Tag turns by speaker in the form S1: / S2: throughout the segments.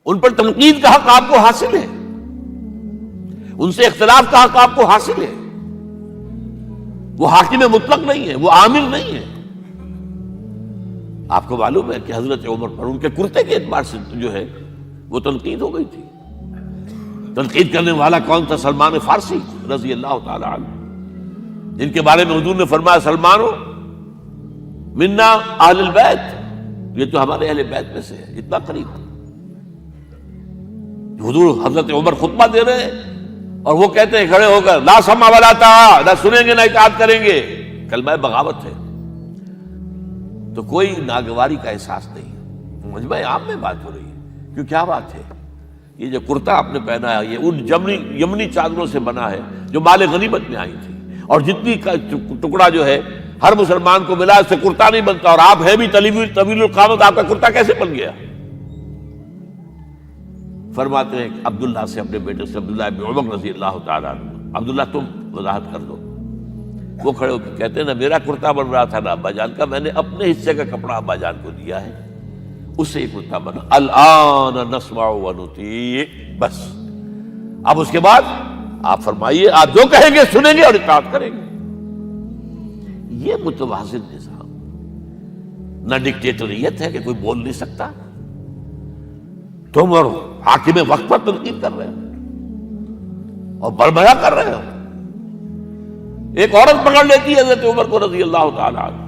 S1: ان پر تنقید کا حق آپ کو حاصل ہے، ان سے اختلاف کا حق آپ کو حاصل ہے. وہ حاکم مطلق نہیں ہے، وہ عامل نہیں ہے. آپ کو معلوم ہے کہ حضرت عمر پر ان کے کرتے کے اعتبار سے جو ہے وہ تنقید ہو گئی تھی. تنقید کرنے والا کون تھا؟ سلمان فارسی رضی اللہ تعالی عنہ، جن کے بارے میں حضور نے فرمایا سلمانو منا اہل البیت، یہ تو ہمارے اہل بیت میں سے ہے. اتنا قریب. حضور حضرت عمر خطبہ دے رہے ہیں اور وہ کہتے ہیں کھڑے ہو کر لا سمع ولا طاعہ، نہ سنیں گے نہ اطاعت کریں گے. کلمہ بغاوت ہے. تو کوئی ناگواری کا احساس نہیں. مجمع عام میں بات ہو رہی ہے. کیوں کیا بات ہے؟ یہ جو کرتا آپ نے پہنا ہے یہ ان یمنی چادروں سے بنا ہے جو مال غنیمت میں آئی تھی، اور جتنی کا ٹکڑا جو ہے ہر مسلمان کو ملا اس سے کرتا نہیں بنتا. اور آپ ہے بھی طویل القامت، آپ کا کرتا کیسے بن گیا؟ فرماتے ہیں عبداللہ سے، اپنے بیٹے سے، عبداللہ ابن عمر رضی اللہ تعالیٰ عنہ، عبداللہ تم وضاحت کر دو. وہ کھڑے ہو کے کہتے ہیں نہ میرا کرتا بن رہا تھا نہ ابا جان کا، میں نے اپنے حصے کا کپڑا ابا جان کو دیا ہے، اس سے یہ کرتا بنا. الآن نسمع ونطیع. بس اب اس کے بعد آپ فرمائیے، آپ جو کہیں گے سنیں گے اور اطاعت کریں گے. یہ متوازن نظام. نہ ڈکٹیٹریت ہے کہ کوئی بول نہیں سکتا. تم اور حاکم وقت پر تنقید کر رہے ہو اور بربرا کر رہے ہو. ایک عورت پکڑ لیتی ہے حضرت عمر کو رضی اللہ تعالی عنہ.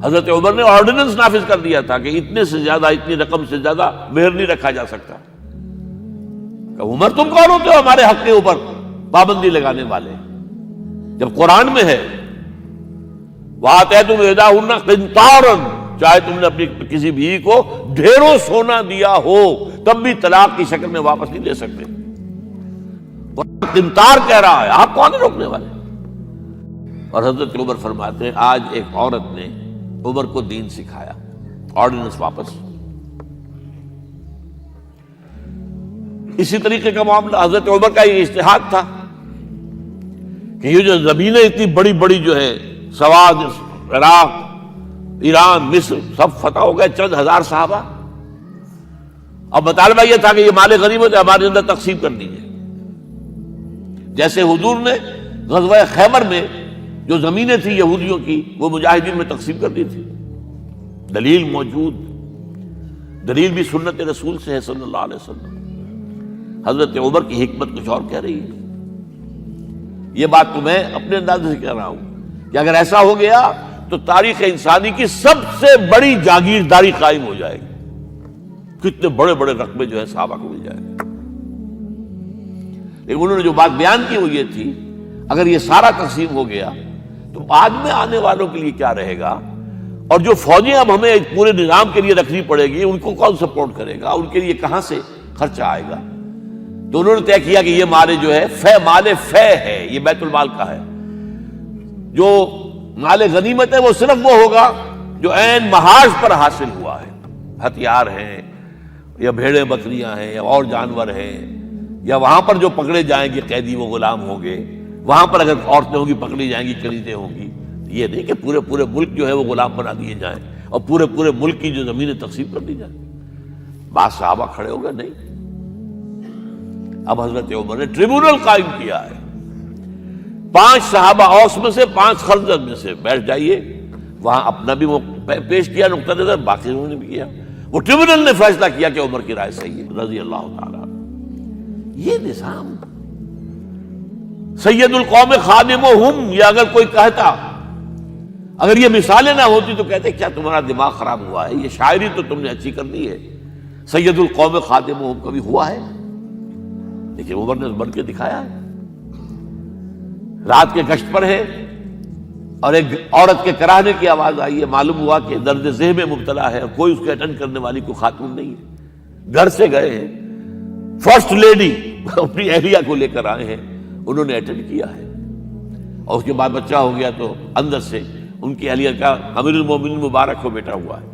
S1: حضرت عمر نے آرڈیننس نافذ کر دیا تھا کہ اتنے سے زیادہ، اتنی رقم سے زیادہ مہر نہیں رکھا جا سکتا. کہ عمر تم کون ہوتے ہو ہمارے حق کے اوپر پابندی لگانے والے؟ جب قرآن میں ہے وَآتَيْتُمْ إِحْدَاهُنَّ قِنْطَارًا، چاہے تم نے اپنی کسی بیوی کو ڈھیروں سونا دیا ہو تب بھی طلاق کی شکل میں واپس نہیں لے سکتے. قرآن قنطار کہہ رہا ہے، آپ کون ہیں روکنے والے؟ اور حضرت عمر فرماتے ہیں آج ایک عورت نے عمر کو دین سکھایا، آرڈیننس واپس. اسی طریقے کا معاملہ حضرت عمر کا یہ اجتہاد تھا کہ یہ جو زمینیں اتنی بڑی بڑی جو ہے سواد، عراق، ایران، مصر سب فتح ہو گئے، چند ہزار صحابہ. اب مطالبہ یہ تھا کہ یہ مال غنیمت ہمارے اندر تقسیم کر دیجیے. جیسے حضور نے غزوہ خیبر میں جو زمینیں تھیں یہودیوں کی وہ مجاہدین میں تقسیم کر دی تھی. دلیل موجود، دلیل بھی سنت رسول سے ہے صلی اللہ علیہ وسلم. حضرت عمر کی حکمت کچھ اور کہہ رہی ہے. یہ بات تو میں اپنے انداز سے کہہ رہا ہوں کہ اگر ایسا ہو گیا تو تاریخ انسانی کی سب سے بڑی جاگیرداری قائم ہو جائے گی. کتنے بڑے بڑے رقبے جو ہے صحابہ کو مل جائے گا. لیکن انہوں نے جو بات بیان کی وہ یہ تھی اگر یہ سارا تقسیم ہو گیا تو بعد میں آنے والوں کے لیے کیا رہے گا، اور جو فوجیں اب ہمیں پورے نظام کے لیے رکھنی پڑے گی ان کو کون سپورٹ کرے گا، ان کے لیے کہاں سے خرچہ آئے گا. تو انہوں نے طے کیا کہ یہ مال جو ہے مال فے ہے، یہ بیت المال کا ہے. جو مال غنیمت ہے وہ صرف وہ ہوگا جو عین محاذ پر حاصل ہوا ہے. ہتھیار ہیں یا بھیڑیں بکریاں ہیں یا اور جانور ہیں، یا وہاں پر جو پکڑے جائیں گے قیدی وہ غلام ہوں گے، وہاں پر اگر عورتیں ہوں گی پکڑی جائیں گی، خریدیں ہوں گی. یہ نہیں کہ پورے ملک جو ہے وہ غلام بنا دیے جائیں اور پورے ملک کی جو زمینیں تقسیم کر دی جائیں. بعض صحابہ کھڑے ہو گئے نہیں. اب حضرت عمر نے ٹریبونل قائم کیا ہے. 5 صحابہ اوس میں سے، 5 خزرج میں سے بیٹھ جائیے، وہاں اپنا بھی پیش کیا نقطہ نظر، باقی انہوں نے بھی کیا. وہ ٹریبونل نے فیصلہ کیا کہ عمر کی رائے صحیح ہے رضی اللہ تعالیٰ. یہ نظام سید القوم خادمہم، یہ اگر کوئی کہتا، اگر یہ مثالیں نہ ہوتی تو کہتے کیا تمہارا دماغ خراب ہوا ہے، یہ شاعری تو تم نے اچھی کر دی ہے، سید القوم خادمہم کبھی ہوا ہے؟ لیکن عمر نے بن کے دکھایا ہے. رات کے گشت پر ہے اور ایک عورت کے کراہنے کی آواز آئی ہے، معلوم ہوا کہ درد ذہن میں مبتلا ہے اور کوئی اس کے اٹینڈ کرنے والی کوئی خاتون نہیں ہے. گھر سے گئے ہیں، فرسٹ لیڈی اپنی اہلیہ کو لے کر آئے ہیں، انہوں نے اٹینڈ کیا ہے، اور اس کے بعد بچہ ہو گیا تو اندر سے ان کی اہلیہ کا امیر المومنین مبارک ہو بیٹا ہوا ہے.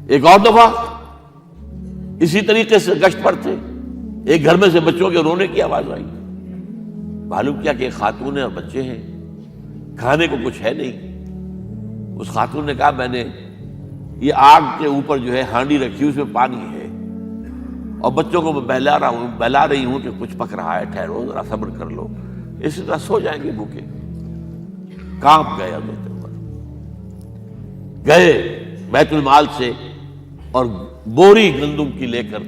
S1: ایک اور دفعہ اسی طریقے سے گشت پر تھے، ایک گھر میں سے بچوں کے رونے کی آواز آئی. معلوم کیا کہ ایک خاتون ہے اور بچے ہیں، کھانے کو کچھ ہے نہیں. اس خاتون نے کہا میں نے یہ آگ کے اوپر جو ہے ہانڈی رکھی، اس میں پانی ہے، اور بچوں کو میں بہلا رہی ہوں کہ کچھ پک رہا ہے، ٹھہرو ذرا صبر کر لو، اسی طرح سو جائیں گے بھوکے۔ کانپ گئے حضرت عمر، گئے بیت المال سے اور بوری گندم کی لے کر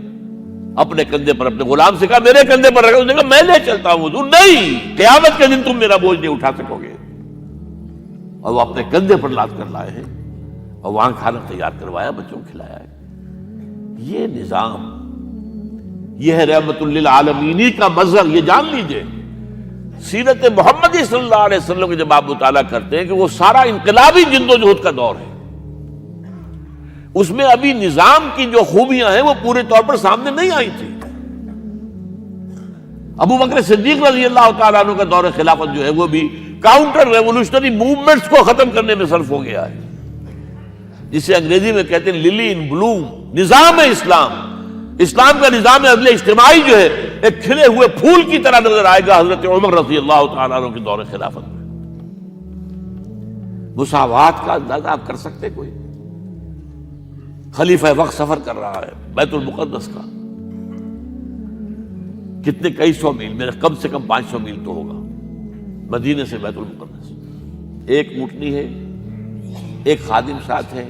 S1: اپنے کندھے پر، اپنے غلام سے کہا میرے کندھے پر رکھا، اس نے کہا میں لے چلتا ہوں حضور۔ نہیں، قیامت کے دن تم میرا بوجھ نہیں اٹھا سکو گے۔ اور وہ اپنے کندھے پر لاد کر لائے ہیں اور وہاں کھانا تیار کروایا، بچوں کو کھلایا ہے۔ یہ نظام، یہ ہے رحمت للعالمینی کا مظہر۔ یہ جان لیجئے سیرت محمدی صلی اللہ علیہ وسلم کے جب آپ مطالعہ کرتے ہیں کہ وہ سارا انقلابی جدوجہد کا دور ہے، اس میں ابھی نظام کی جو خوبیاں ہیں وہ پورے طور پر سامنے نہیں آئی تھی۔ ابو بکر صدیق رضی اللہ تعالیٰ عنہ کا دور خلافت جو ہے وہ بھی کاؤنٹر ریولوشنری موومنٹس کو ختم کرنے میں صرف ہو گیا ہے، جسے انگریزی میں کہتے ہیں للی ان بلوم، نظام اسلام۔ اسلام کا نظام عدل اجتماعی جو ہے ایک کھلے ہوئے پھول کی طرح نظر آئے گا حضرت عمر رضی اللہ تعالیٰ عنہ کے دور خلافت میں۔ مساوات کا اندازہ آپ کر سکتے؟ کوئی خلیفہ وقت سفر کر رہا ہے بیت المقدس کا، کتنے کئی سو میل، میرے کم سے کم 500 میل تو ہوگا مدینے سے بیت المقدس۔ ایک اونٹنی ہے، ایک خادم ساتھ ہے،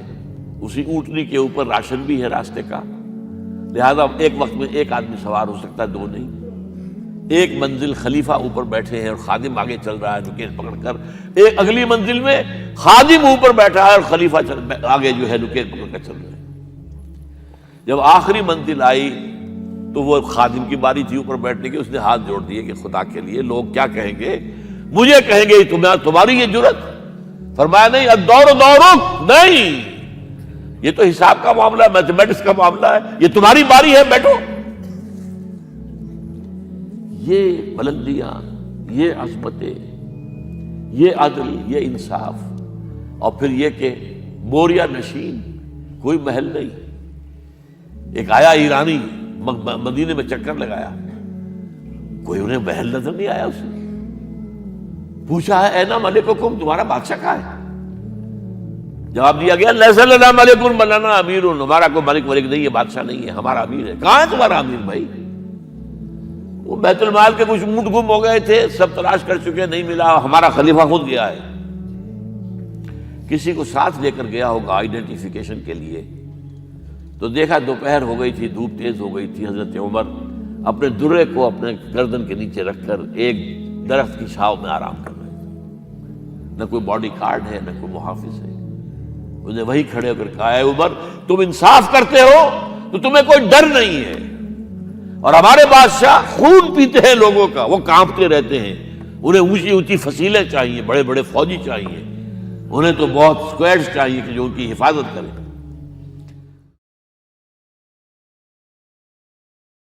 S1: اسی اونٹنی کے اوپر راشن بھی ہے راستے کا، لہذا ایک وقت میں ایک آدمی سوار ہو سکتا ہے، دو نہیں۔ ایک منزل خلیفہ اوپر بیٹھے ہیں اور خادم آگے چل رہا ہے نکیل پکڑ کر، ایک اگلی منزل میں خادم اوپر بیٹھا ہے اور خلیفہ آگے جو ہے نکیل پکڑ کر چل رہے ہیں۔ جب آخری منزل آئی تو وہ خادم کی باری تھی اوپر بیٹھنے کی، اس نے ہاتھ جوڑ دیے کہ خدا کے لیے لوگ کیا کہیں گے، مجھے کہیں گے تمہاری یہ جرت۔ فرمایا نہیں، الدور دورک، نہیں، یہ تو حساب کا معاملہ ہے، میتھمیٹکس کا معاملہ ہے، یہ تمہاری باری ہے، بیٹھو۔ یہ بلندیاں، یہ عظمتیں، یہ عدل، یہ انصاف، اور پھر یہ کہ بوریا نشین، کوئی محل نہیں۔ ایک آیا ایرانی مدینے میں چکر لگایا، کوئی انہیں محل نظر نہیں آیا، اسے پوچھا ہے اینا ملککم، تمہارا بادشاہ کہاں ہے؟ جواب دیا گیا لیس لنا ملک بل لنا امیر، ہمارا کوئی ملک نہیں ہے، بادشاہ نہیں ہے، ہمارا امیر ہے۔ کہاں ہے تمہارا امیر بھائی؟ وہ بیت المال کے کچھ اونٹ گم ہو گئے تھے، سب تلاش کر چکے، نہیں ملا، ہمارا خلیفہ خود گیا ہے۔ کسی کو ساتھ لے کر گیا ہوگا آئیڈینٹیفیکیشن کے لیے، تو دیکھا دوپہر ہو گئی تھی، دھوپ تیز ہو گئی تھی، حضرت عمر اپنے درے کو اپنے گردن کے نیچے رکھ کر ایک درخت کی چھاؤں میں آرام کر رہے تھے۔ نہ کوئی باڈی گارڈ ہے، نہ کوئی محافظ ہے۔ انہیں وہی کھڑے ہو کر کہا اے عمر، تم انصاف کرتے ہو تو تمہیں کوئی ڈر نہیں ہے، اور ہمارے بادشاہ خون پیتے ہیں لوگوں کا، وہ کانپتے رہتے ہیں، انہیں اونچی اونچی فصیلیں چاہیے، بڑے بڑے فوجی چاہیے، انہیں تو بہت اسکواڈز چاہیے کہ جو ان کی حفاظت کریں۔